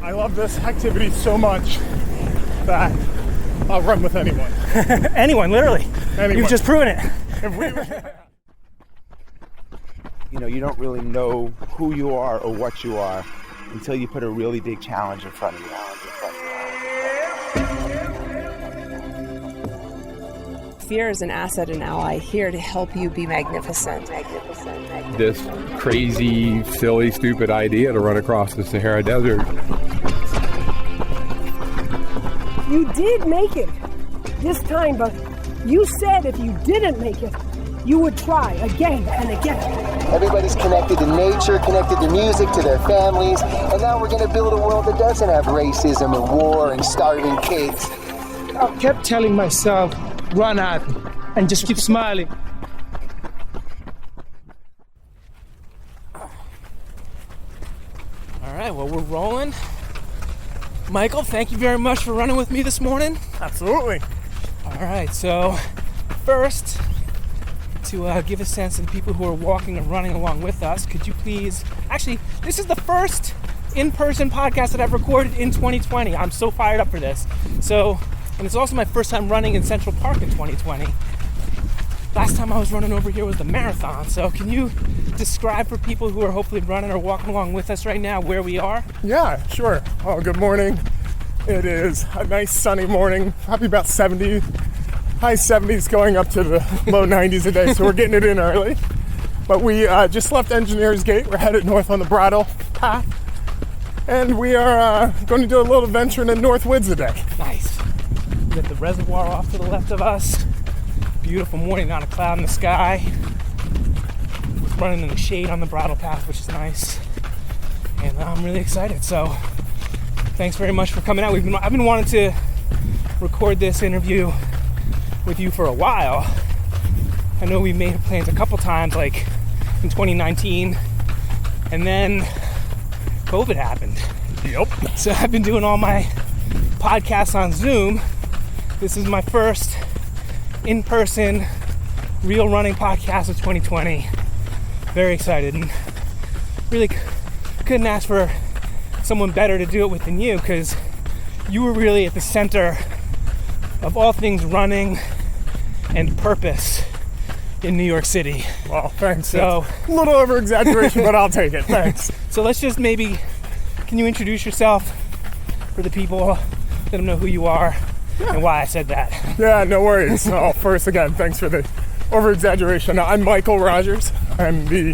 I love this activity so much that I'll run with anyone. Anyone, literally. Anyone. You've just proven it. You know, you don't really know who you are or what you are until you put a really big challenge in front of you. Fear is an asset and ally here to help you be magnificent. This crazy, silly, stupid idea to run across the Sahara Desert. You did make it this time, but you said if you didn't make it, you would try again and again. Everybody's connected to nature, connected to music, to their families, and now we're going to build a world that doesn't have racism and war and starving kids. I kept telling myself, run at me, and just keep smiling. All right, well, we're rolling. Michael, thank you very much for running with me this morning. Absolutely. All right, so first, to give a sense of the people who are walking and running along with us, could you please, actually, this is the first in-person podcast that I've recorded in 2020. I'm so fired up for this. So, and it's also my first time running in Central Park in 2020. Last time I was running over here was the marathon. So can you describe for people who are hopefully running or walking along with us right now where we are? Yeah, sure. Oh, good morning. It is a nice sunny morning, probably about 70, high 70s going up to the low 90s a day. So we're getting it in early. But we just left Engineers Gate. We're headed north on the Brattle Path. And we are going to do a little venture in the North Woods today. Nice. We got the reservoir off to the left of us. Beautiful morning, not a cloud in the sky. Running in the shade on the Brattle Path, which is nice. And I'm really excited. So thanks very much for coming out. I've been wanting to record this interview with you for a while. I know we made plans a couple times, like in 2019, and then COVID happened. Yep. So I've been doing all my podcasts on Zoom. This is my first in-person real running podcast of 2020. Very excited, and really couldn't ask for someone better to do it with than you, because you were really at the center of all things running and purpose in New York City. Well, thanks. So, a little over exaggeration, but I'll take it. Thanks. So let's just maybe, can you introduce yourself for the people, let them know who you are and why I said that. Yeah, no worries. So first, again, thanks for the over exaggeration. I'm Michael Rodgers. I'm the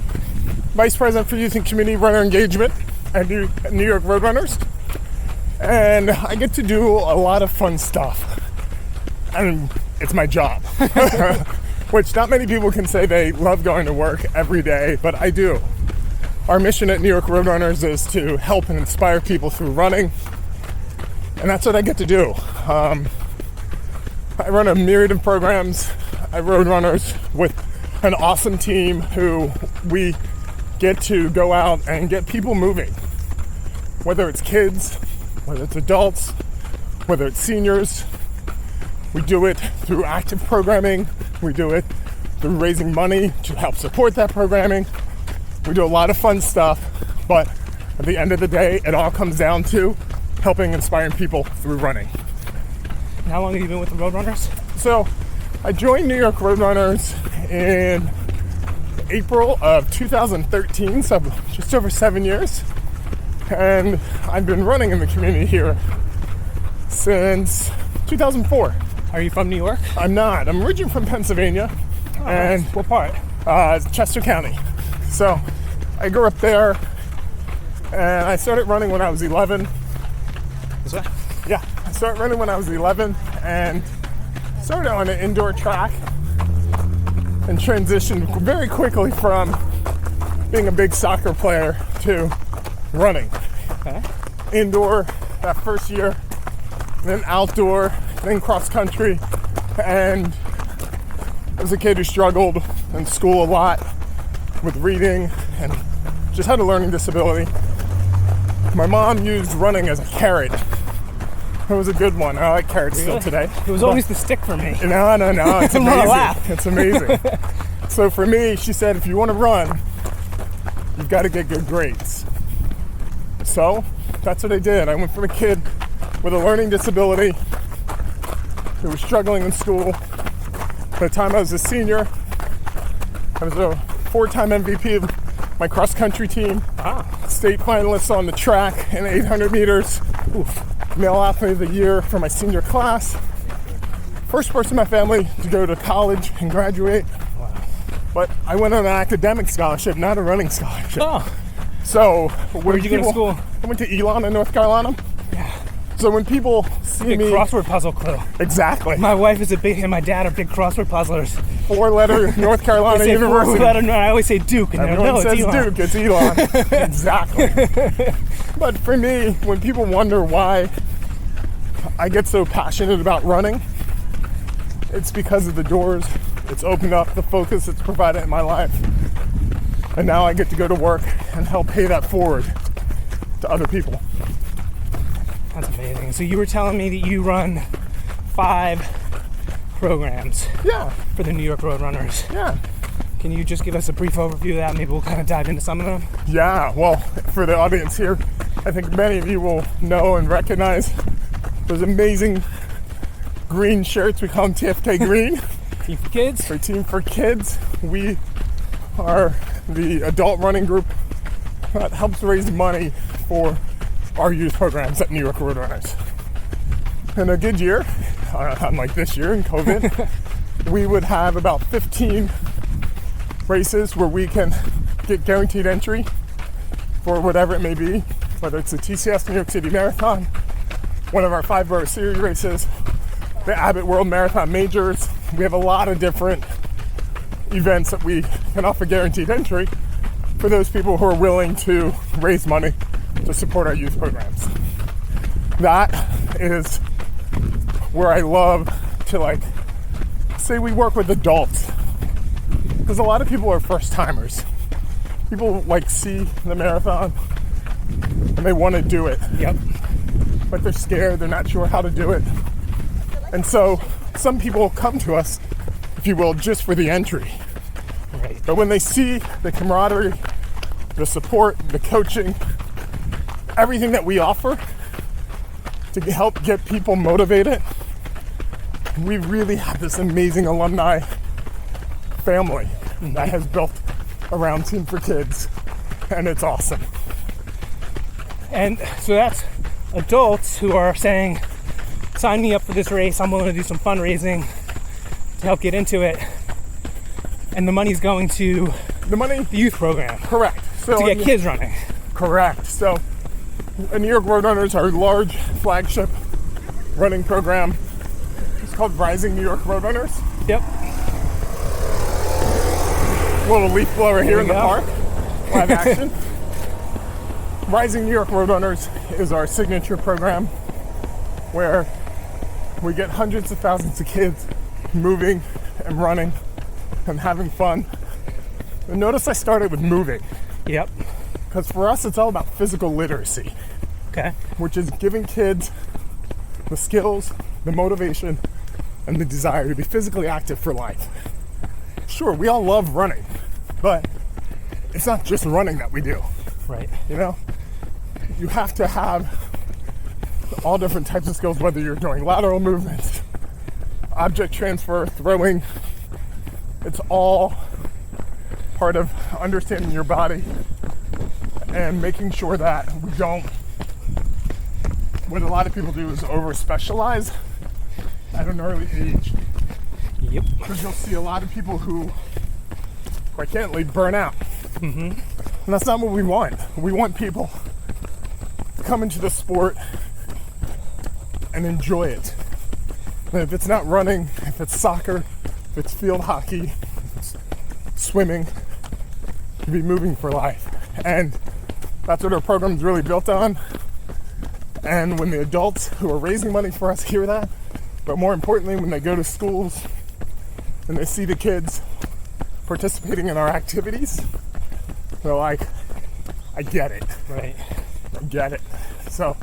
Vice President for Youth and Community Runner Engagement at New York Roadrunners. And I get to do a lot of fun stuff. And it's my job. Which not many people can say they love going to work every day, but I do. Our mission at New York Roadrunners is to help and inspire people through running. And that's what I get to do. I run a myriad of programs at Roadrunners with an awesome team who we get to go out and get people moving. Whether it's kids, whether it's adults, whether it's seniors. We do it through active programming. We do it through raising money to help support that programming. We do a lot of fun stuff, but at the end of the day, it all comes down to helping inspiring people through running. And how long have you been with the Roadrunners? So I joined New York Roadrunners in April of 2013, so just over 7 years. And I've been running in the community here since 2004. Are you from New York? I'm not. I'm originally from Pennsylvania. Oh, and nice. What part? Chester County. So I grew up there, and I started running when I was 11. Is that? Yeah, I started running when I was 11 and started on an indoor track and transitioned very quickly from being a big soccer player to running. Okay. Indoor that first year, then outdoor, then cross country, and I was a kid who struggled in school a lot with reading and just had a learning disability. My mom used running as a carrot. It was a good one. I like carrots still today. It was always the stick for me. No, it's I'm gonna amazing. laugh. It's amazing. So for me, she said, if you want to run, you've got to get good grades. So that's what I did. I went from a kid with a learning disability who was struggling in school. By the time I was a senior, I was a 4-time MVP of my cross-country team, state finalist on the track in 800 meters, male athlete of the year for my senior class, first person in my family to go to college and graduate. But I went on an academic scholarship, not a running scholarship. So where'd you go to school? I went to Elon in North Carolina. Yeah. So when people see me, crossword puzzle clue. Exactly. My wife is and my dad are big crossword puzzlers. 4-letter North Carolina University. 4-letter, no, I always say Duke, and everyone says it's Elon. Duke. It's Elon. Exactly. But for me, when people wonder why I get so passionate about running, it's because of the doors it's opened up, the focus it's provided in my life, and now I get to go to work and help pay that forward to other people. That's amazing. So you were telling me that you run 5 programs for the New York Roadrunners. Yeah. Can you just give us a brief overview of that? Maybe we'll kind of dive into some of them. Yeah, well, for the audience here, I think many of you will know and recognize those amazing green shirts. We call them TFK Green. Team for Kids. For Team for Kids. We are the adult running group that helps raise money for our youth programs at New York Roadrunners. In a good year, unlike this year in COVID, we would have about 15 races where we can get guaranteed entry for whatever it may be, whether it's the TCS New York City Marathon, one of our 5-borough series races, the Abbott World Marathon Majors. We have a lot of different events that we can offer guaranteed entry for those people who are willing to raise money to support our youth programs. That is where I love to say we work with adults, because a lot of people are first timers. People see the marathon and they want to do it. Yep. But they're scared, they're not sure how to do it. And so some people come to us, if you will, just for the entry. Right. But when they see the camaraderie, the support, the coaching, everything that we offer to help get people motivated, we really have this amazing alumni family that has built around Team for Kids, and it's awesome. And so that's adults who are saying, sign me up for this race, I'm willing to do some fundraising to help get into it, and the money's going to the youth program. Correct. So to get kids running. Correct. So New York Roadrunners, our large flagship running program, it's called Rising New York Roadrunners. Yep. A little leaf blower here in the park. Live action. Rising New York Roadrunners is our signature program where we get hundreds of thousands of kids moving and running and having fun. And notice I started with moving. Yep. Because for us, it's all about physical literacy. Okay. Which is giving kids the skills, the motivation, and the desire to be physically active for life. Sure, we all love running, but it's not just running that we do. Right. You know? You have to have all different types of skills, whether you're doing lateral movements, object transfer, throwing. It's all part of understanding your body and making sure that we don't, what a lot of people do is over-specialize at an early age. Yep. Because you'll see a lot of people who, quite candidly, burn out. Mm-hmm. And that's not what we want. We want people to come into the sport and enjoy it. And if it's not running, if it's soccer, if it's field hockey, if it's swimming, to be moving for life. And that's what our program's really built on. And when the adults who are raising money for us hear that, but more importantly, when they go to schools and they see the kids participating in our activities, they're like, I get it. Right. I get it. So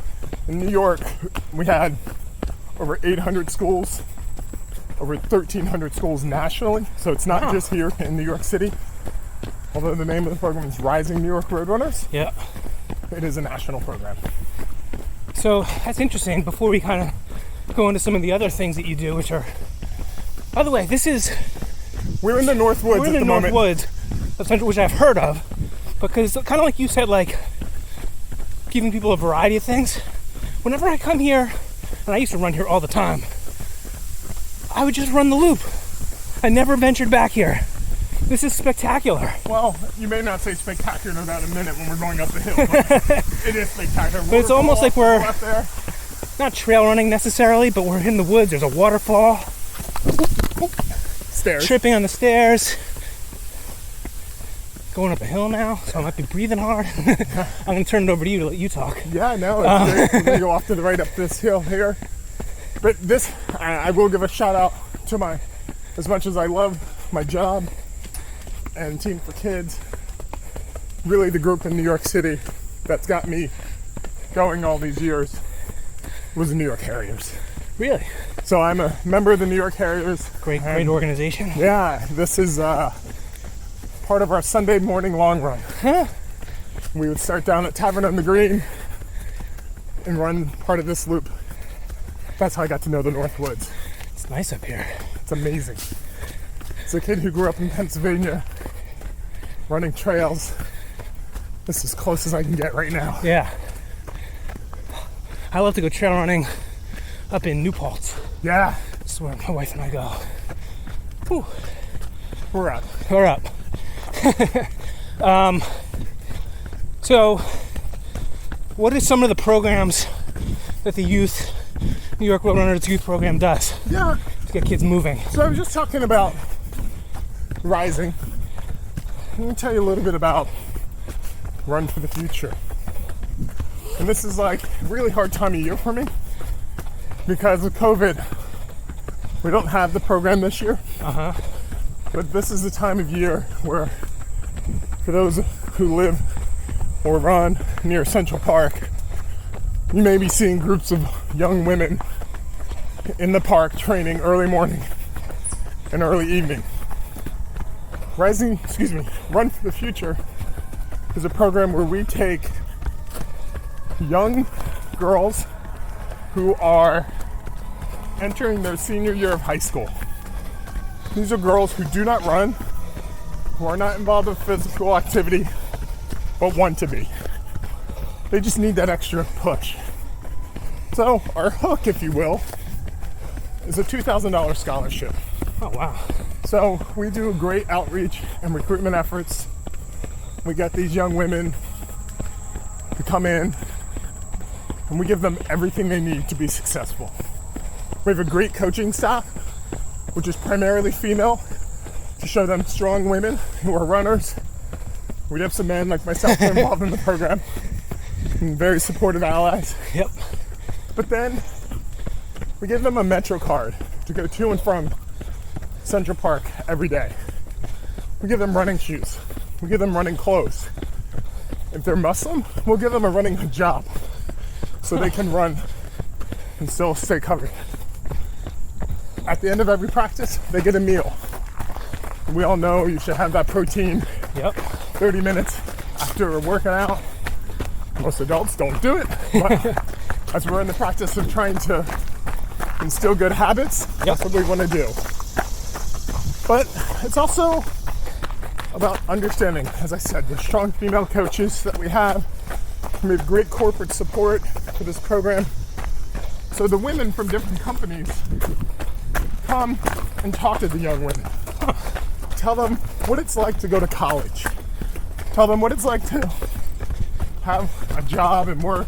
in New York, we had over 800 schools, over 1,300 schools nationally. So it's not just here in New York City. Although the name of the program is Rising New York Roadrunners. Yeah. It is a national program. So that's interesting. Before we kind of go into some of the other things that you do, which are, by the way, we're in the North Woods at the moment. We're in the North Woods, which I've heard of, because kind of like you said, like giving people a variety of things. Whenever I come here, and I used to run here all the time, I would just run the loop. I never ventured back here. This is spectacular. Well, you may not say spectacular in about a minute when we're going up the hill, but it is spectacular. But it's almost like we're up there. Not trail running necessarily, but we're in the woods. There's a waterfall. Stairs. Tripping on the stairs. Going up a hill now, so I might be breathing hard. I'm going to turn it over to you to let you talk. Yeah, no, it's great. We're going to go off to the right up this hill here. But this, I will give a shout out to as much as I love my job and Team for Kids, really the group in New York City that's got me going all these years was the New York Harriers. Really? So I'm a member of the New York Harriers. Great organization. Yeah, this is part of our Sunday morning long run. Huh? We would start down at Tavern on the Green and run part of this loop. That's how I got to know the North Woods. It's nice up here. It's amazing. As a kid who grew up in Pennsylvania, running trails, this is as close as I can get right now. Yeah. I love to go trail running up in New Paltz. Yeah. That's where my wife and I go. Whew. We're up. We're up. So, what are some of the programs that the New York Roadrunners youth program does? Yeah. To get kids moving. So I was just talking about rising. Let me tell you a little bit about Run for the Future. And this is like a really hard time of year for me because of COVID. We don't have the program this year. But this is the time of year where, for those who live or run near Central Park, you may be seeing groups of young women in the park training early morning and early evening. Run for the Future is a program where we take young girls who are entering their senior year of high school. These are girls who do not run, who are not involved in physical activity, but want to be. They just need that extra push. So our hook, if you will, is a $2,000 scholarship. Oh, wow. So we do great outreach and recruitment efforts. We get these young women to come in and we give them everything they need to be successful. We have a great coaching staff, which is primarily female, to show them strong women who are runners. We have some men like myself involved in the program and very supportive allies. Yep. But then we give them a Metro card to go to and from Central Park every day. We give them running shoes. We give them running clothes. If they're Muslim, we'll give them a running hijab so they can run and still stay covered. At the end of every practice, they get a meal. We all know you should have that protein 30 minutes after working out. Most adults don't do it, but as we're in the practice of trying to instill good habits, that's what we want to do. But it's also about understanding, as I said, the strong female coaches that we have. We have great corporate support for this program. So the women from different companies come and talk to the young women. Tell them what it's like to go to college. Tell them what it's like to have a job and work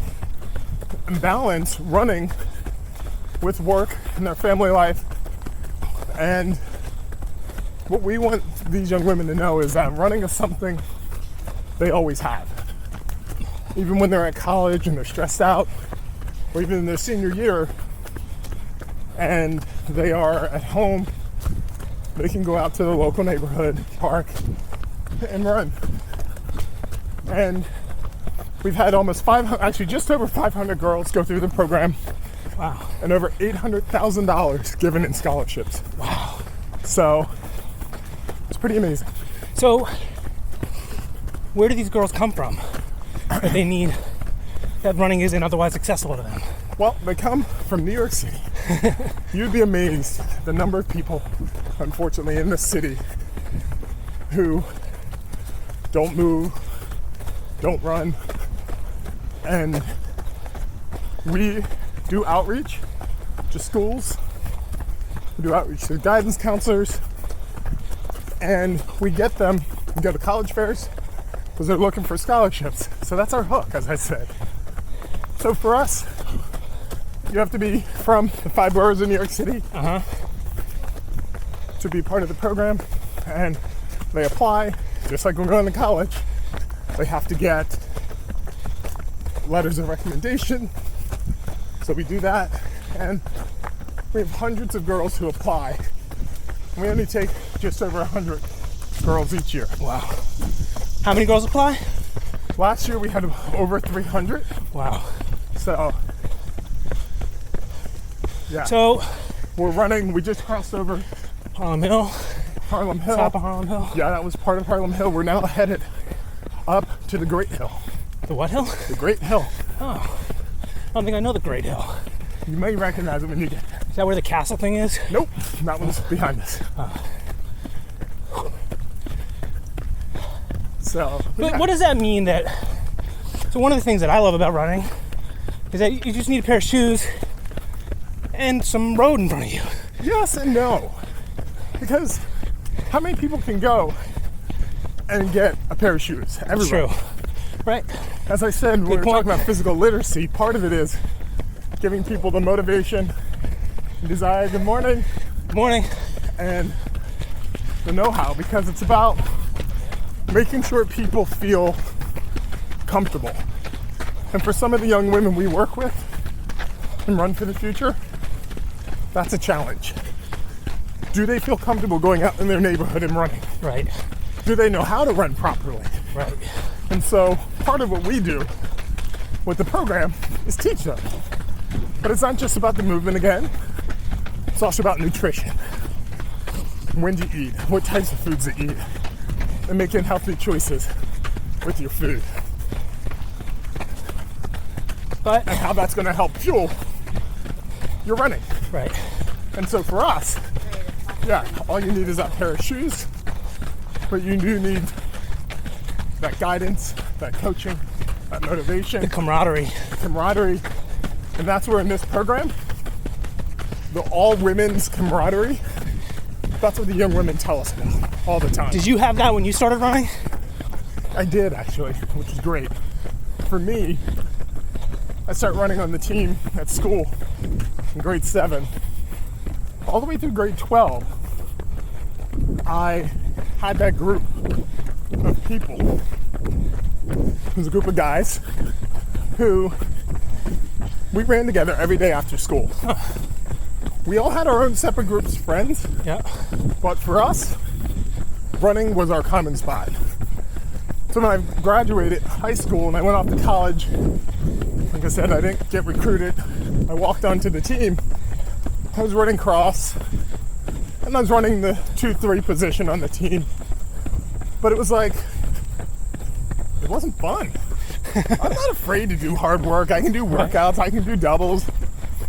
and balance running with work and their family life. And what we want these young women to know is that running is something they always have. Even when they're at college and they're stressed out, or even in their senior year, and they are at home, they can go out to the local neighborhood park and run. And we've had almost 500, actually just over 500 girls go through the program. Wow. And over $800,000 given in scholarships. Wow. So it's pretty amazing. So where do these girls come from that they need that running isn't otherwise accessible to them? Well, they come from New York City. You'd be amazed the number of people, unfortunately, in this city who don't move, don't run, and we do outreach to schools, we do outreach to guidance counselors, and we get them, we go to college fairs because they're looking for scholarships. So that's our hook, as I said. So for us, you have to be from the 5 boroughs of New York City to be part of the program, and they apply, just like we're going to college. They have to get letters of recommendation, so we do that, and we have hundreds of girls who apply. We only take just over 100 girls each year. Wow. How many girls apply? Last year we had over 300. Wow. So, yeah. So, we're running, we just crossed over Harlem Hill. Harlem Hill. Top of Harlem Hill. Yeah, that was part of Harlem Hill. We're now headed up to the Great Hill. The what hill? The Great Hill. Oh. I don't think I know the Great Hill. You may recognize it when you get there. Is that where the castle thing is? Nope, that one's behind us. So, But what does that mean that... So one of the things that I love about running is that you just need a pair of shoes and some road in front of you. Yes and no. Because how many people can go and get a pair of shoes? Everyone. True. Right. As I said, we're point. talking about physical literacy. Part of it is giving people the motivation, desire, good morning, Good morning. and the know-how, because it's about making sure people feel comfortable. And for some of the young women we work with and Run for the Future, that's a challenge. Do they feel comfortable going out in their neighborhood and running? Right. Do they know how to run properly? Right. And so part of what we do with the program is teach them. But it's not just about the movement again. It's also about nutrition. When do you eat? What types of foods to eat? And making healthy choices with your food. But And how that's going to help fuel your running. right. And so for us, yeah, all you need is that pair of shoes, but you do need that guidance, that coaching, that motivation, Camaraderie. camaraderie. And that's where in this program, the all women's camaraderie, that's what the young women tell us about all the time. Did you have that when you started running? I did actually, which is great. For me, I started running on the team at school in grade 7. All the way through grade 12, I had that group of people. It was a group of guys who we ran together every day after school. We all had our own separate groups of friends, Yeah. but for us, running was our common spot. So when I graduated high school and I went off to college, like I said, I didn't get recruited. I walked onto the team. I was running cross, and I was running the 2-3 position on the team. But it was like, it wasn't fun. I'm not afraid to do hard work. I can do workouts, I can do doubles.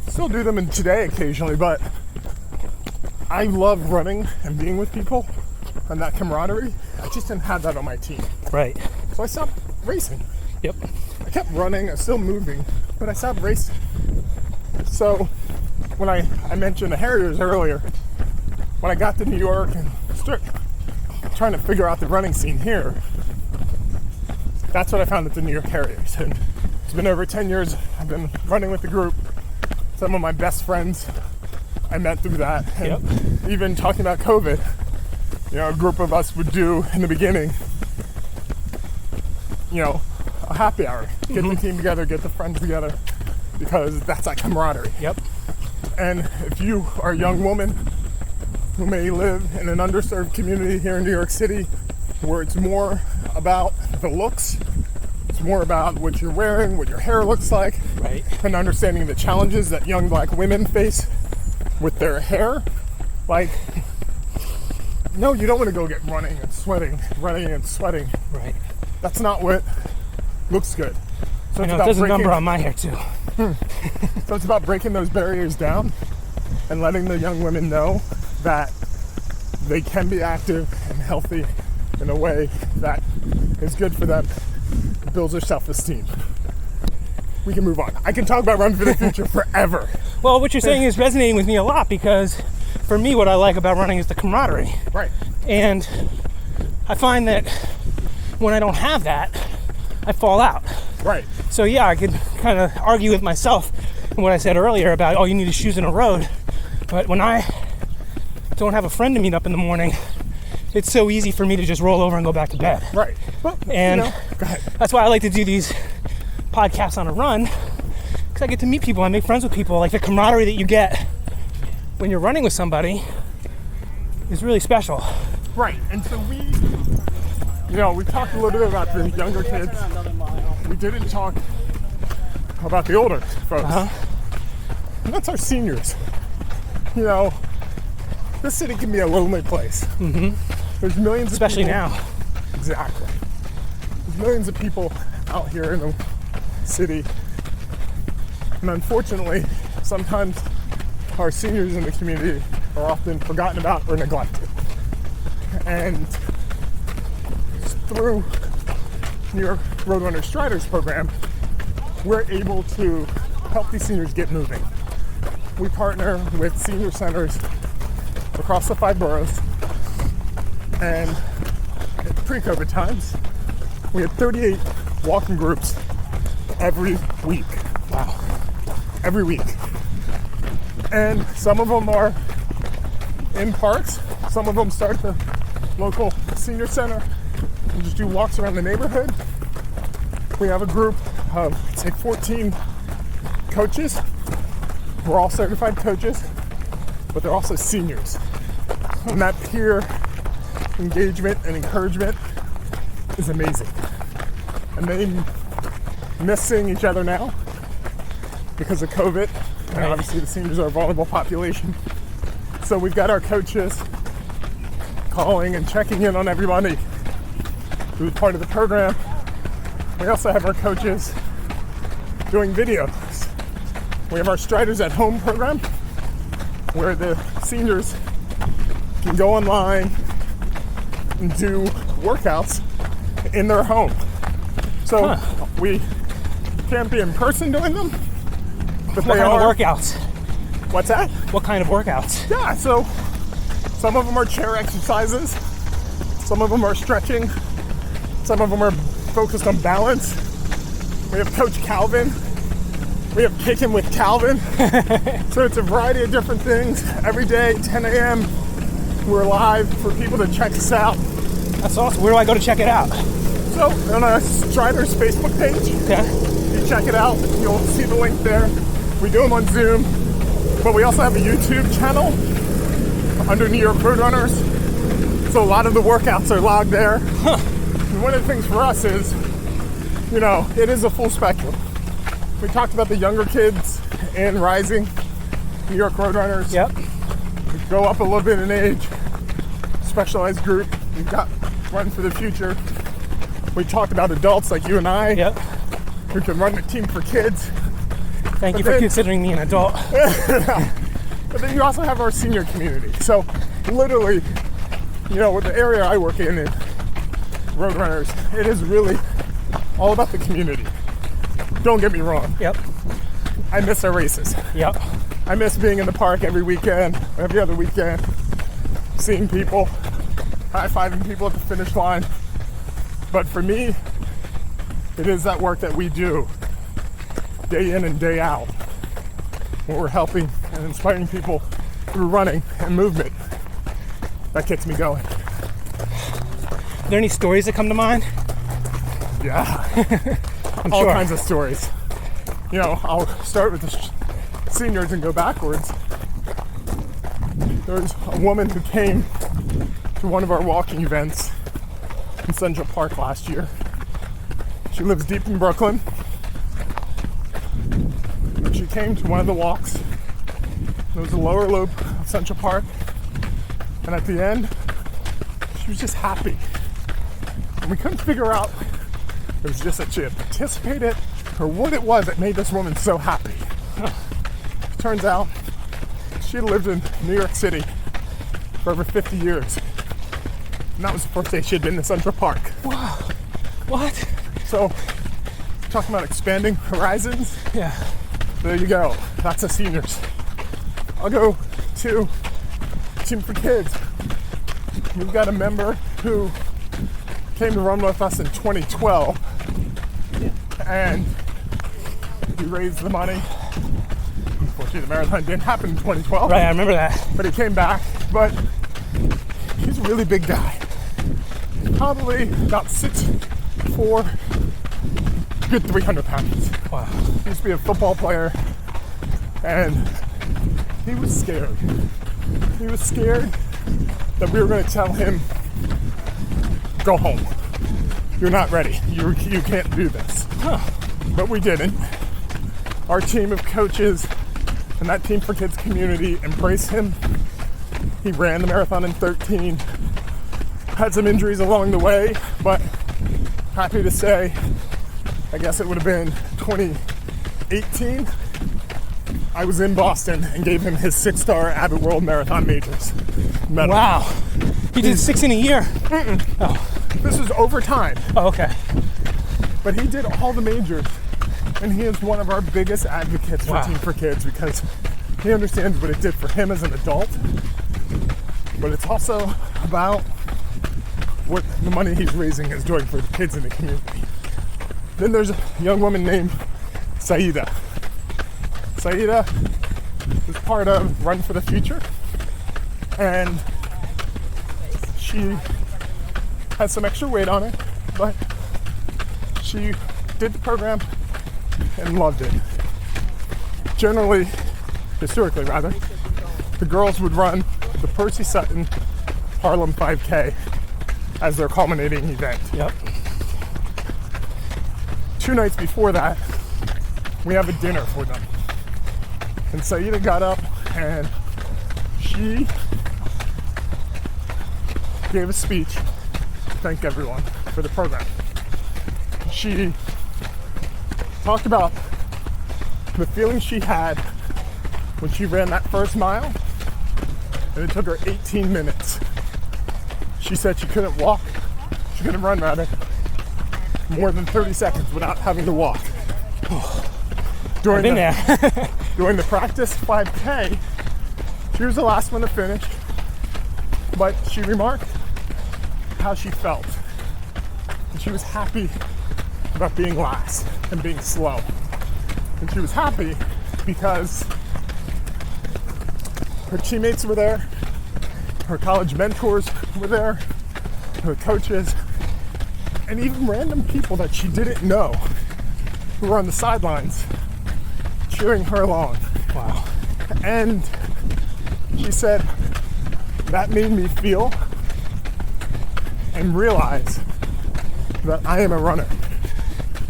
Still do them today occasionally, but I love running and being with people and that camaraderie. I just didn't have that on my team. Right. So I stopped racing. Yep. I kept running, I was still moving, but I stopped racing. So when I mentioned the Harriers earlier, when I got to New York and started trying to figure out the running scene here, that's what I found at the New York Harriers. And it's been over 10 years I've been running with the group. Some of my best friends I met through that. And even talking about COVID, you know, a group of us would do in the beginning, you know, a happy hour. Get the team together, get the friends together, because that's that camaraderie. Yep. And if you are a young woman who may live in an underserved community here in New York City, where it's more about the looks, it's more about what you're wearing, what your hair looks like, Right. and understanding the challenges that young black women face with their hair, like, no, you don't want to go get running and sweating. Right. That's not what looks good. So I it's know, about there's a breaking, number on my hair too. so it's about breaking those barriers down and letting the young women know that they can be active and healthy in a way that is good for them, builds their self-esteem. We can move on. I can talk about Run for the Future forever. Well, what you're saying is resonating with me a lot, because for me, what I like about running is the camaraderie. Right. And I find that when I don't have that, I fall out. Right. So yeah, I could kind of argue with myself in what I said earlier about, oh, you need shoes in a road. But when I don't have a friend to meet up in the morning, it's so easy for me to just roll over and go back to bed. Right. Well, And go ahead. that's why I like to do these podcasts on a run, because I get to meet people, I make friends with people. Like, the camaraderie that you get when you're running with somebody is really special. Right. And so we talked a little bit about the younger kids. We didn't talk about the older folks. And that's our seniors. You know, this city can be a lonely place. Mm-hmm. There's millions Especially of people. now. Exactly. There's millions of people out here in the city. And unfortunately, sometimes our seniors in the community are often forgotten about or neglected. And through NYRR Roadrunners Striders program, we're able to help these seniors get moving. We partner with senior centers across the 5 boroughs, and in pre-COVID times, we had 38 walking groups every week. Wow. Every week. And some of them are in parks, some of them start at the local senior center and just do walks around the neighborhood. We have a group of, say, 14 coaches. We're all certified coaches, but they're also seniors. And that peer engagement and encouragement is amazing. And they miss seeing each other now because of COVID. And obviously the seniors are a vulnerable population. So we've got our coaches calling and checking in on everybody who's part of the program. We also have our coaches doing videos. We have our Striders at Home program, where the seniors can go online and do workouts in their home. So we can't be in person doing them, but What they kind are. of workouts? What's that? What kind of workouts? Yeah, so some of them are chair exercises, some of them are stretching, some of them are focused on balance. We have Coach Calvin. We have Kicking with Calvin. So it's a variety of different things. Every day, 10 a.m., we're live for people to check us out. That's awesome. Where do I go to check it out? So on our Striders Facebook page, Okay. you check it out. You'll see the link there. We do them on Zoom, but we also have a YouTube channel under NYRR Roadrunners. So a lot of the workouts are logged there. And one of the things for us is, you know, it is a full spectrum. We talked about the younger kids and rising NYRR Roadrunners. Yep. We go up a little bit in age. Specialized group. We've got Run for the Future. We talked about adults like you and I. Yep. We can run a team for kids. Thank you But for then- considering me an adult. But then you also have our senior community. So literally, you know, with the area I work in Roadrunners, it is really all about the community. Don't get me wrong. Yep. I miss our races. Yep. I miss being in the park every weekend, every other weekend, seeing people, high-fiving people at the finish line. But for me, it is that work that we do day in and day out, where we're helping and inspiring people through running and movement. That gets me going. Are there any stories that come to mind? Yeah. I'm All sure. kinds of stories. You know, I'll start with the seniors and go backwards. There's a woman who came to one of our walking events in Central Park last year. She lives deep in Brooklyn. And she came to one of the walks. It was the lower loop of Central Park. And at the end, she was just happy. And we couldn't figure out, it was just that she had participated or what it was that made this woman so happy. Turns out she had lived in New York City for over 50 years. And that was the first day she had been to Central Park. Wow. What? So, talking about expanding horizons. Yeah. There you go. That's the seniors. I'll go to Team for Kids. We've got a member who came to run with us in 2012. And he raised the money. Unfortunately, the marathon didn't happen in 2012. Right, I remember that. But he came back. But he's a really big guy. Probably about 6'4", good 300 pounds. Wow. He used to be a football player, and he was scared. He was scared that we were going to tell him, go home. You're not ready. You can't do this. Huh. But we didn't. Our team of coaches and that Team for Kids community embraced him. He ran the marathon in 13. Had some injuries along the way, but happy to say, I guess it would have been 2018. I was in Boston and gave him his 6-star Abbott World Marathon Majors medal. Wow. He did 16 a year? Oh. This is over time. Oh, okay. But he did all the majors, and he is one of our biggest advocates for Team for Kids because he understands what it did for him as an adult, but it's also about what the money he's raising is doing for the kids in the community. Then there's a young woman named Saida. Saida is part of Run for the Future, and she has some extra weight on it, but she did the program and loved it. Generally, historically rather, the girls would run the Percy Sutton Harlem 5K as their culminating event. Yep. 2 nights before that, we have a dinner for them. And Saida got up and she gave a speech to thank everyone for the program. She talked about the feeling she had when she ran that first mile, and it took her 18 minutes. She said she couldn't run rather, more than 30 seconds without having to walk. During the practice 5K, she was the last one to finish, but she remarked how she felt. And she was happy about being last and being slow. And she was happy because her teammates were there, her college mentors were there, her coaches, and even random people that she didn't know who were on the sidelines cheering her along. Wow. And she said that made me feel and realize that I am a runner.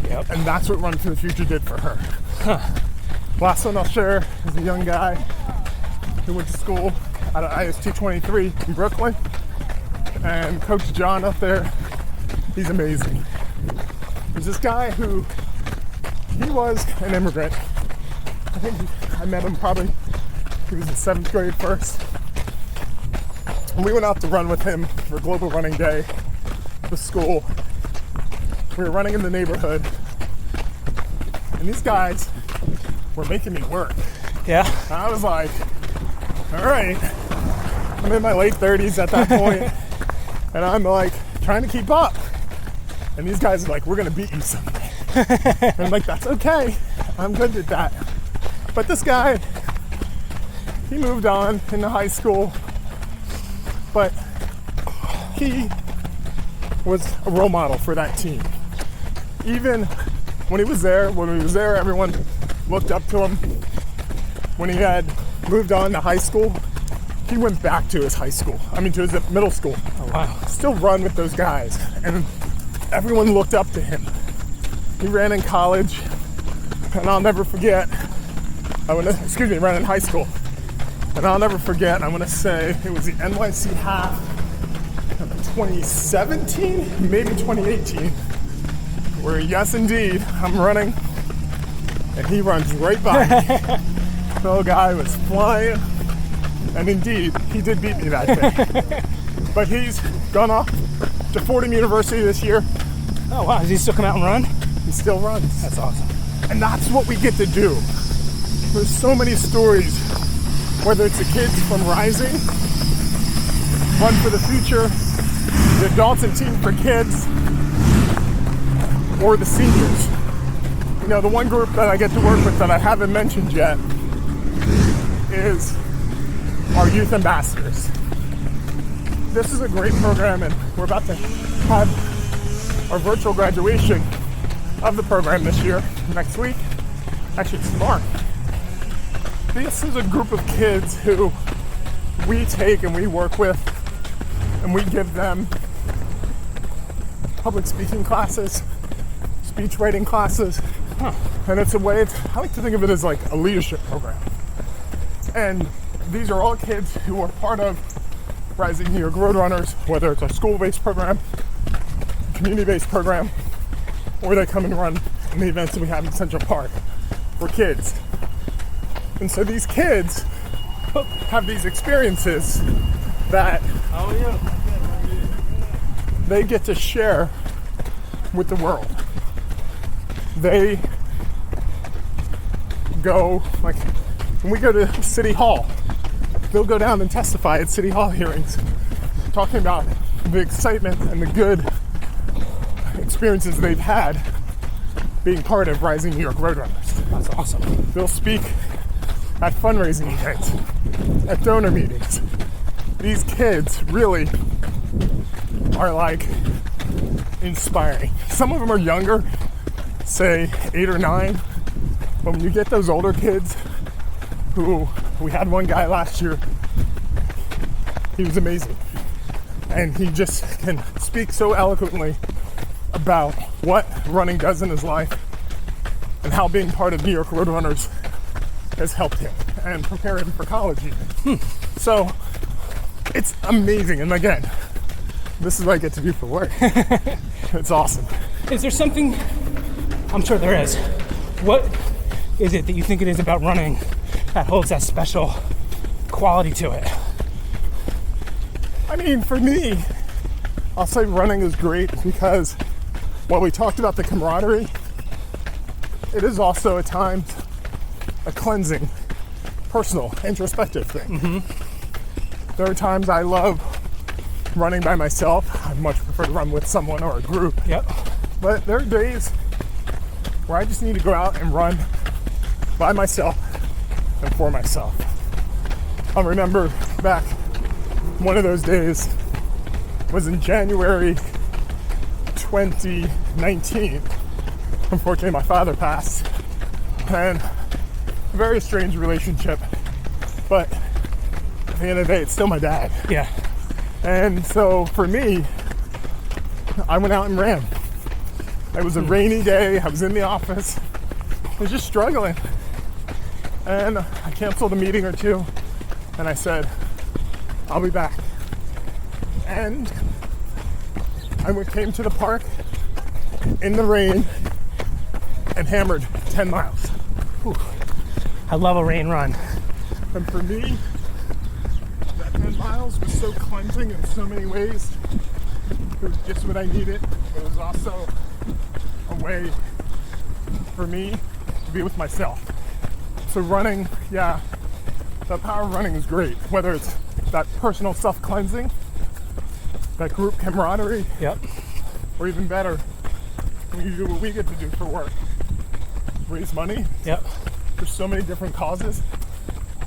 Yep. And that's what Run for the Future did for her. Huh. Last one I'll share is a young guy who went to school out of IST 23 in Brooklyn. And Coach John up there, he's amazing. There's this guy who, he was an immigrant. I think I met him probably, he was in 7th grade first. And we went out to run with him for Global Running Day at the school. We were running in the neighborhood. And these guys were making me work. Yeah. And I was like, all right. I'm in my late 30s at that point, and I'm like trying to keep up. And these guys are like, we're gonna beat you someday. And I'm like, that's okay. I'm good at that. But this guy, he moved on into high school, but he was a role model for that team. Even when he was there, everyone looked up to him. When he had moved on to high school, he went back to his to his middle school. Oh, wow. Still run with those guys, and everyone looked up to him. He ran in college, and I'll never forget, ran in high school. And I'll never forget, I want to say it was the NYC half of 2017, maybe 2018, where yes indeed, I'm running and he runs right by me. The guy was flying, and indeed, he did beat me that day. But he's gone off to Fordham University this year. Oh wow, does he still come out and run? He still runs. That's awesome. And that's what we get to do. There's so many stories, whether it's the kids from Rising, Run for the Future, the adults and Team for Kids, or the seniors. You know, the one group that I get to work with that I haven't mentioned yet is our youth ambassadors. This is a great program, and we're about to have our virtual graduation of the program this year, next week. Actually, it's tomorrow. This is a group of kids who we take and we work with, and we give them public speaking classes, speech writing classes, and it's a way, I like to think of it as like a leadership program. And these are all kids who are part of Rising New York Roadrunners, whether it's a school-based program, community-based program, or they come and run in the events that we have in Central Park for kids. And so these kids have these experiences that they get to share with the world. They go, like, when we go to City Hall, they'll go down and testify at City Hall hearings, talking about the excitement and the good experiences they've had being part of Rising New York Roadrunners. That's awesome. They'll speak at fundraising events, at donor meetings. These kids really are like inspiring. Some of them are younger, say 8 or 9, but when you get those older kids who, we had one guy last year, he was amazing. And he just can speak so eloquently about what running does in his life and how being part of New York Roadrunners has helped him and prepare him for college even. So it's amazing. And again, this is what I get to do for work. It's awesome. Is there something, I'm sure there is, what is it that you think it is about running that holds that special quality to it? I mean, for me, I'll say running is great because while we talked about the camaraderie, it is also at times a cleansing, personal, introspective thing. Mm-hmm. There are times I love running by myself. I much prefer to run with someone or a group. Yep. But there are days where I just need to go out and run by myself and for myself. I remember back, one of those days was in January 2019. Unfortunately, my father passed, and a very strange relationship, but at the end of the day, it's still my dad. Yeah. And so for me, I went out and ran. It was a rainy day, I was in the office, I was just struggling. And I canceled a meeting or two, and I said, I'll be back. And I came to the park in the rain and hammered 10 miles. Whew. I love a rain run. And for me, that 10 miles was so cleansing in so many ways. It was just what I needed. It was also a way for me to be with myself. So running, yeah, the power of running is great. Whether it's that personal self-cleansing, that group camaraderie, Yep. or even better, when you do what we get to do for work, raise money. Yep. There's so many different causes,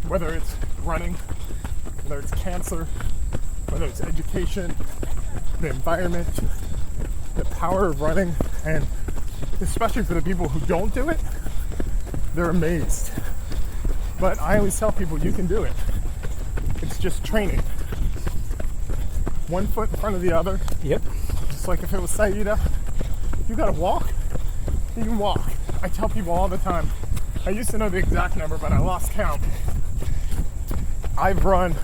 whether it's running, whether it's cancer, whether it's education, the environment, the power of running, and especially for the people who don't do it, they're amazed. But I always tell people you can do it. It's just training. One foot in front of the other. Yep. Just like if it was Saida, you gotta walk, you can walk. I tell people all the time, I used to know the exact number, but I lost count. I've run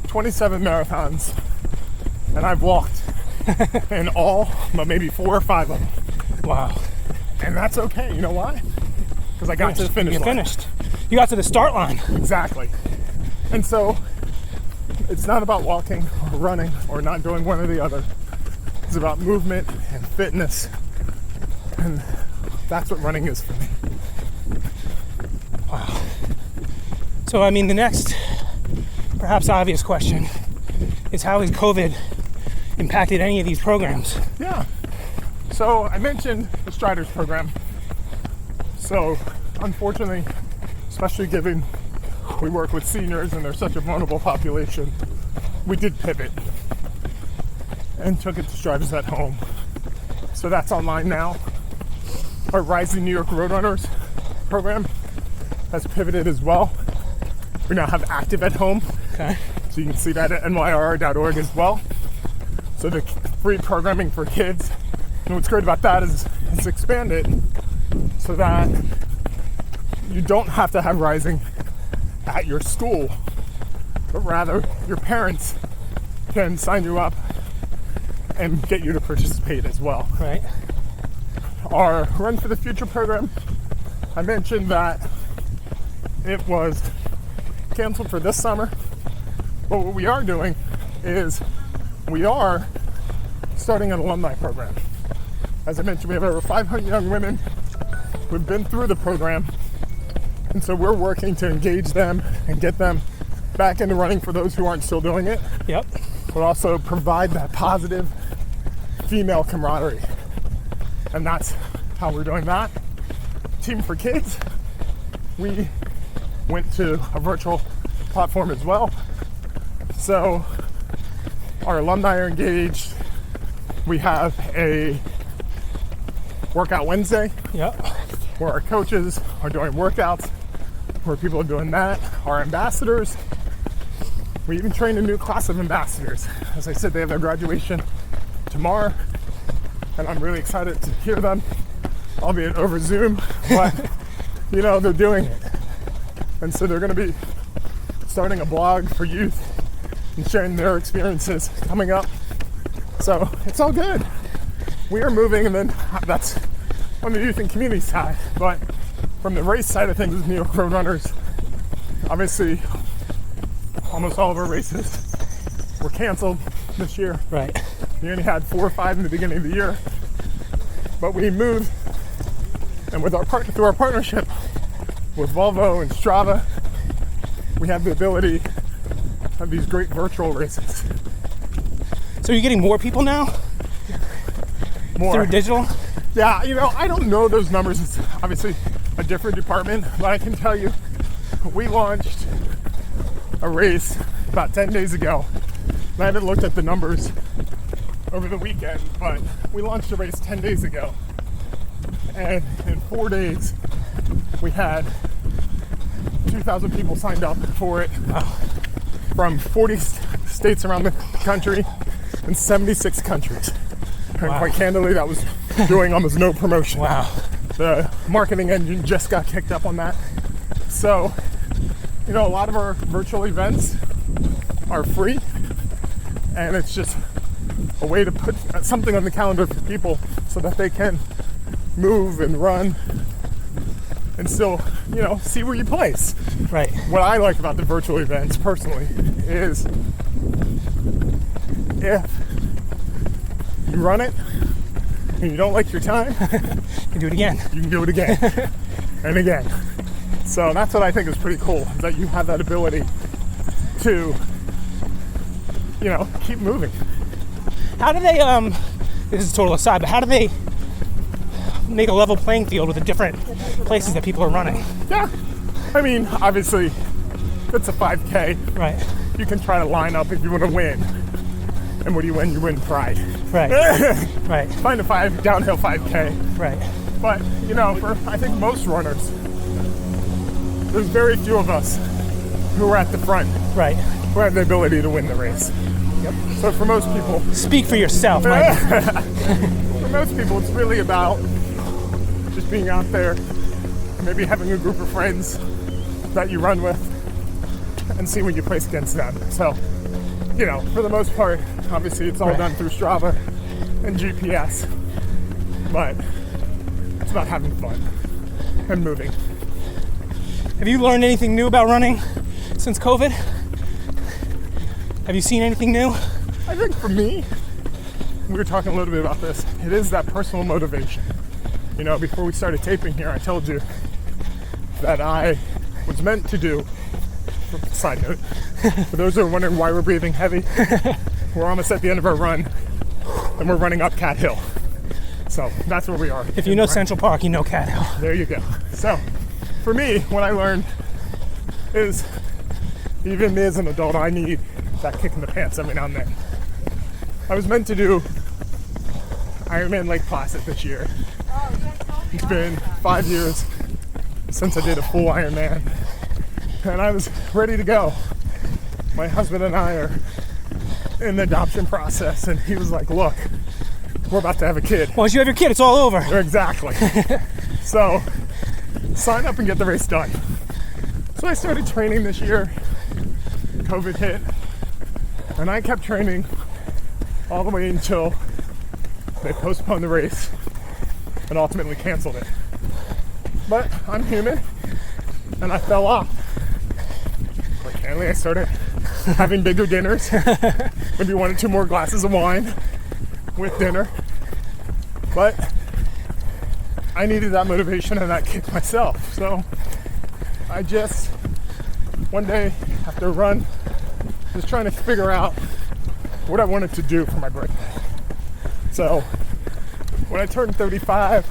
27 marathons, and I've walked in all, but maybe 4 or 5 of them. Wow. And that's okay, you know why? because I got to the finish line. Finished. You got to the start line. Exactly. And so it's not about walking or running or not doing one or the other. It's about movement and fitness. And that's what running is for me. Wow. So, I mean, the next, perhaps obvious question is, how has COVID impacted any of these programs? Yeah. So I mentioned the Striders program. So unfortunately, especially given we work with seniors and they're such a vulnerable population, we did pivot and took it to Striders at Home. So that's online now. Our Rising New York Roadrunners program has pivoted as well. We now have Active at Home. Okay. So you can see that at NYRR.org as well. So the free programming for kids. And what's great about that is it's expanded so that you don't have to have Rising at your school, but rather your parents can sign you up and get you to participate as well. Right. Our Run for the Future program, I mentioned that it was canceled for this summer, but what we are doing is we are starting an alumni program. As I mentioned, we have over 500 young women who've been through the program, and so we're working to engage them and get them back into running for those who aren't still doing it. Yep. But also provide that positive female camaraderie. And that's how we're doing that. Team for Kids, we went to a virtual platform as well. So our alumni are engaged. We have a workout Wednesday. Yep. Where our coaches are doing workouts, where people are doing that. Our ambassadors, we even trained a new class of ambassadors. As I said, they have their graduation tomorrow, and I'm really excited to hear them, albeit over Zoom, but you know, they're doing it. And so they're gonna be starting a blog for youth and sharing their experiences coming up. So it's all good. We are moving, and then that's on the youth and community side. But from the race side of things, New York Roadrunners, obviously almost all of our races were canceled this year. Right. We only had 4 or 5 in the beginning of the year, but we moved, and with through our partnership with Volvo and Strava, we have the ability of these great virtual races. So you're getting more people now? More. Through digital? Yeah, you know, I don't know those numbers. It's obviously a different department, but I can tell you, we launched a race about 10 days ago. And I haven't looked at the numbers over the weekend, but we launched a race 10 days ago. And in 4 days, we had 2,000 people signed up for it from 40 states around the country and 76 countries. And quite candidly, that was doing almost no promotion. Wow. The marketing engine just got kicked up on that. So, you know, a lot of our virtual events are free, and it's just a way to put something on the calendar for people so that they can move and run and still, you know, see where you place. Right. What I like about the virtual events personally is if you run it and you don't like your time, You can do it again. you can do it again and again. So that's what I think is pretty cool, that you have that ability to, you know, keep moving. How do they, this is a total aside, but how do they make a level playing field with the different places that people are running? Yeah, I mean, obviously, if it's a 5K, Right. you can try to line up if you want to win. And what do you win? You win pride. Right. Right. Find a downhill 5K. Right. But, you know, for I think most runners, there's very few of us who are at the front, Right. who have the ability to win the race. Yep. So for most people, Speak for yourself, Mike. for most people, it's really about just being out there, maybe having a group of friends that you run with, and see when you place against them. So, you know, for the most part, obviously it's all Right. done through Strava and GPS, but it's about having fun and moving. Have you learned anything new about running since COVID? Have you seen anything new? I think for me, we were talking a little bit about this, it is that personal motivation. You know, before we started taping here, I told you that I was meant to do, side note, for those who are wondering why we're breathing heavy, we're almost at the end of our run, and we're running up Cat Hill. So that's where we are. If you know Central Park, you know Cat Hill. There you go. So for me, what I learned is even me as an adult, I need that kick in the pants every now and then. I was meant to do Ironman Lake Placid this year. It's been 5 years since I did a full Ironman, and I was ready to go. My husband and I are in the adoption process, and he was like, look, we're about to have a kid. Once you have your kid, it's all over. Exactly. So sign up and get the race done. So I started training this year. COVID hit, and I kept training all the way until they postponed the race and ultimately canceled it. But I'm human, and I fell off. Like, finally, I started having bigger dinners, maybe 1 or 2 more glasses of wine with dinner. But I needed that motivation and that kick myself. So I just, one day after a run, was trying to figure out what I wanted to do for my birthday. So when I turned 35,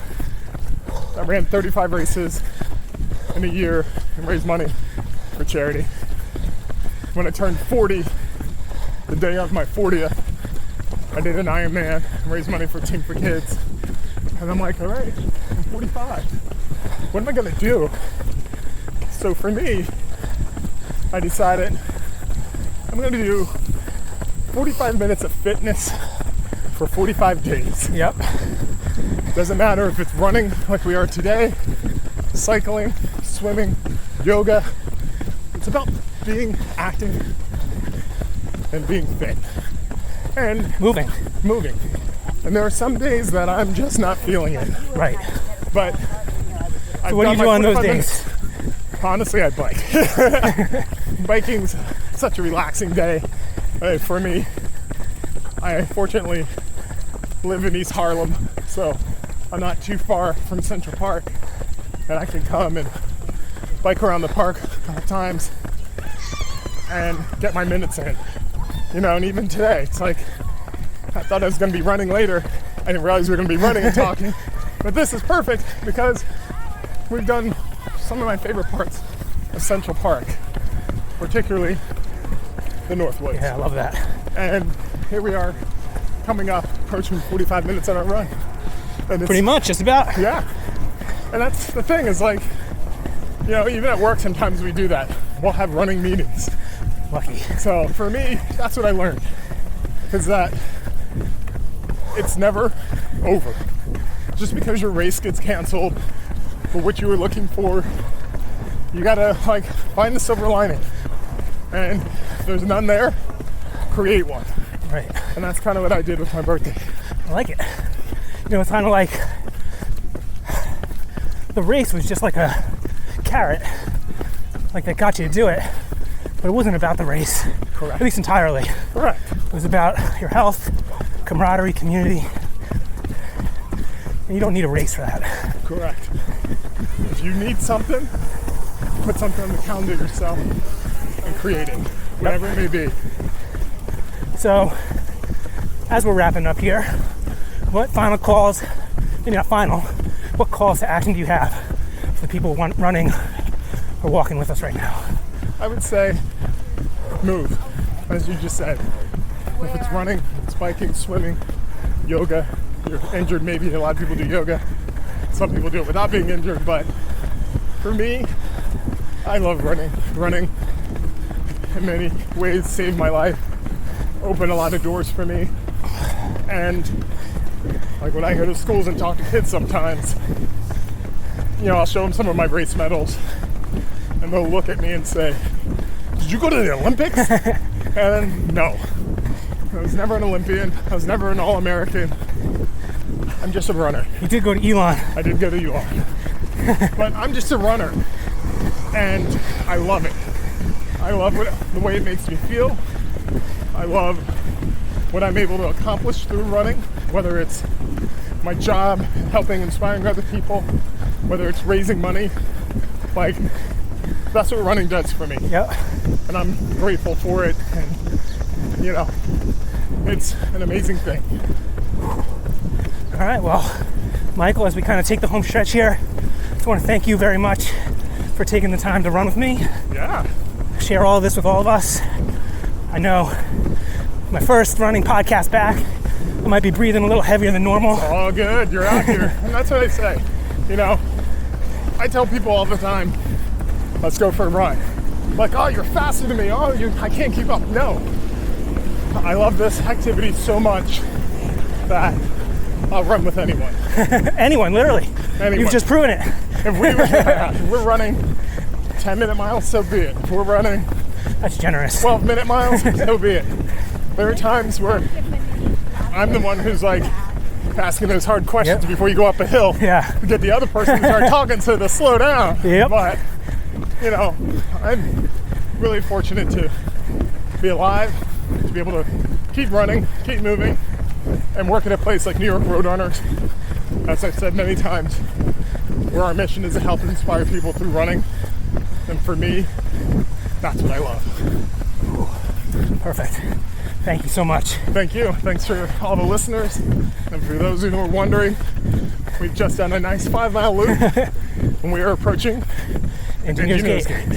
I ran 35 races in a year and raised money for charity. When I turned 40, the day of my 40th, I did an Ironman and raised money for Team for Kids. And I'm like, all right, I'm 45. What am I gonna do? So for me, I decided I'm gonna do 45 minutes of fitness for 45 days. Yep. Doesn't matter if it's running like we are today, cycling, swimming, yoga. It's about being active and being fit. And moving. And there are some days that I'm just not feeling it. Right. But so what do you do on those days? Minutes. Honestly, I bike. Biking's such a relaxing day for me. I fortunately live in East Harlem, so I'm not too far from Central Park, and I can come and bike around the park a couple times and get my minutes in. You know, and even today, it's like, I thought I was going to be running later. I didn't realize we were going to be running and talking. But this is perfect because we've done some of my favorite parts of Central Park, particularly the North Woods. Yeah, I love that. And here we are coming up, approaching 45 minutes on our run. And pretty much, just about. Yeah. And that's the thing is like, you know, even at work sometimes we do that. We'll have running meetings. Lucky. So for me, that's what I learned. Is that it's never over. Just because your race gets canceled for what you were looking for, you gotta like find the silver lining. And if there's none there, create one. Right. And that's kind of what I did with my birthday. I like it. You know, it's kind of like the race was just like a carrot, like that got you to do it, but it wasn't about the race. Correct. At least entirely. Correct. It was about your health, camaraderie, community, and you don't need a race for that. Correct. If you need something, put something on the calendar yourself and create it, whatever it may be. So, as we're wrapping up here, what final calls, maybe not final, what calls to action do you have for the people running or walking with us right now? I would say move, as you just said. If it's running, it's biking, swimming, yoga, you're injured, maybe a lot of people do yoga. Some people do it without being injured, but for me, I love running. Running in many ways saved my life, opened a lot of doors for me. And like when I go to schools and talk to kids sometimes, you know, I'll show them some of my race medals and they'll look at me and say, "Did you go to the Olympics?" And no, I was never an Olympian. I was never an All-American. I'm just a runner. You did go to Elon. I did go to Elon. But I'm just a runner. And I love it. I love the way it makes me feel. I love what I'm able to accomplish through running, whether it's my job, helping, inspiring other people, whether it's raising money. Like, that's what running does for me. Yep. And I'm grateful for it. And, you know, it's an amazing thing. All right, well, Michael, as we kind of take the home stretch here, I just want to thank you very much for taking the time to run with me. Yeah. Share all of this with all of us. I know my first running podcast back, I might be breathing a little heavier than normal. It's all good. You're out here. And that's what I say. You know, I tell people all the time, let's go for a run. Like, oh, you're faster than me. Oh, I can't keep up. No. I love this activity so much that I'll run with anyone. Anyone, literally. Anyone. You've just proven it. If we're running 10-minute miles, so be it. If we're running That's generous. 12-minute miles, so be it. There are times where I'm the one who's like asking those hard questions before you go up a hill. Yeah. To get the other person to start talking so to slow down. Yep. But, you know, I'm really fortunate to be alive, to be able to keep running, keep moving, and work at a place like New York Roadrunners. As I've said many times, where our mission is to help inspire people through running. And for me, that's what I love. Perfect. Thank you so much. Thank you. Thanks for all the listeners. And for those who are wondering, we've just done a nice 5-mile loop and we are approaching Engineers Gate.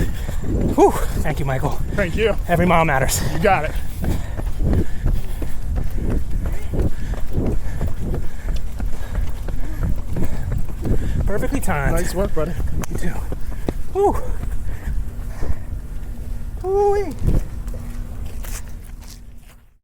Whew. Thank you, Michael. Thank you. Every mile matters. You got it. Perfectly timed. Nice work, buddy. You too. Woo. Woo-wee.